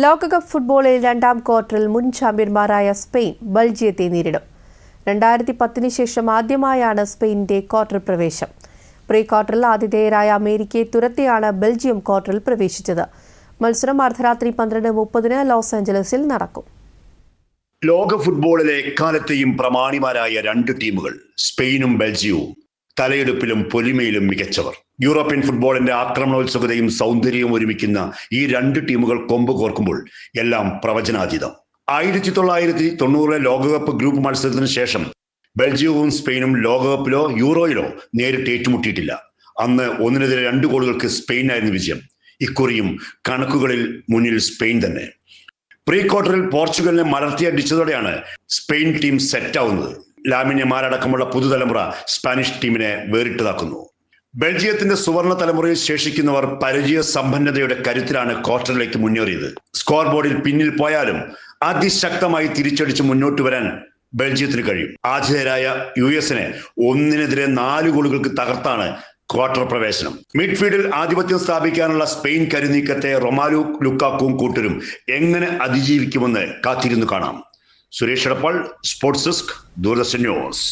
ലോകകപ്പ് ഫുട്ബോളിൽ രണ്ടാം ക്വാർട്ടറിൽ മുൻ ചാമ്പ്യന്മാരായ സ്പെയിൻ ബെൽജിയത്തെ നേരിടും. 2010 ശേഷം ആദ്യമായാണ് സ്പെയിനിന്റെ ക്വാർട്ടർ പ്രവേശം. പ്രീ ക്വാർട്ടറിൽ ആതിഥേയരായ അമേരിക്കയെ തുരത്തിയാണ് ബെൽജിയം ക്വാർട്ടറിൽ പ്രവേശിച്ചത്. മത്സരം അർദ്ധരാത്രി 12:30 ലോസ് ആഞ്ചലസിൽ നടക്കും. ലോക ഫുട്ബോളിലെ എക്കാലത്തെയും പ്രമാണിമാരായ രണ്ട് ടീമുകൾ സ്പെയിനും ബെൽജിയവും തലയെടുപ്പിലും പൊലിമയിലും മികച്ചവർ. യൂറോപ്യൻ ഫുട്ബോളിന്റെ ആക്രമണോത്സുകതയും സൗന്ദര്യവും ഒരുമിക്കുന്ന ഈ രണ്ട് ടീമുകൾ കൊമ്പ് കോർക്കുമ്പോൾ എല്ലാം പ്രവചനാതീതം. 1990 ലോകകപ്പ് ഗ്രൂപ്പ് മത്സരത്തിന് ശേഷം ബെൽജിയവും സ്പെയിനും ലോകകപ്പിലോ യൂറോയിലോ നേരിട്ട് ഏറ്റുമുട്ടിയിട്ടില്ല. അന്ന് 1-2 ഗോളുകൾക്ക് സ്പെയിനായിരുന്നു വിജയം. ഇക്കുറിയും കണക്കുകളിൽ മുന്നിൽ സ്പെയിൻ തന്നെ. പ്രീ ക്വാർട്ടറിൽ പോർച്ചുഗലിനെ മലർത്തിയടിച്ചതോടെയാണ് സ്പെയിൻ ടീം സെറ്റാവുന്നത്. ലാമിൻ യമാൽ അടക്കമുള്ള പുതുതലമുറ സ്പാനിഷ് ടീമിനെ വേറിട്ടതാക്കുന്നു. ബെൽജിയത്തിന്റെ സുവർണ തലമുറയിൽ ശേഷിക്കുന്നവർ പരിചയ സമ്പന്നതയുടെ കരുത്തിലാണ് ക്വാർട്ടറിലേക്ക് മുന്നേറിയത്. സ്കോർ ബോർഡിൽ പിന്നിൽ പോയാലും അതിശക്തമായി തിരിച്ചടിച്ച് മുന്നോട്ട് വരാൻ ബെൽജിയത്തിന് കഴിയും. ആതിഥേയരായ US-നെ 1-4 ഗോളുകൾക്ക് തകർത്താണ് ക്വാർട്ടർ പ്രവേശനം. മിഡ്ഫീൽഡിൽ ആധിപത്യം സ്ഥാപിക്കാനുള്ള സ്പെയിൻ കരുനീക്കത്തെ റൊമാലു ലുക്കാക്കും കൂട്ടരും എങ്ങനെ അതിജീവിക്കുമെന്ന് കാത്തിരുന്നു കാണാം. Suresh Edappal, sports desk, Doordarshan news.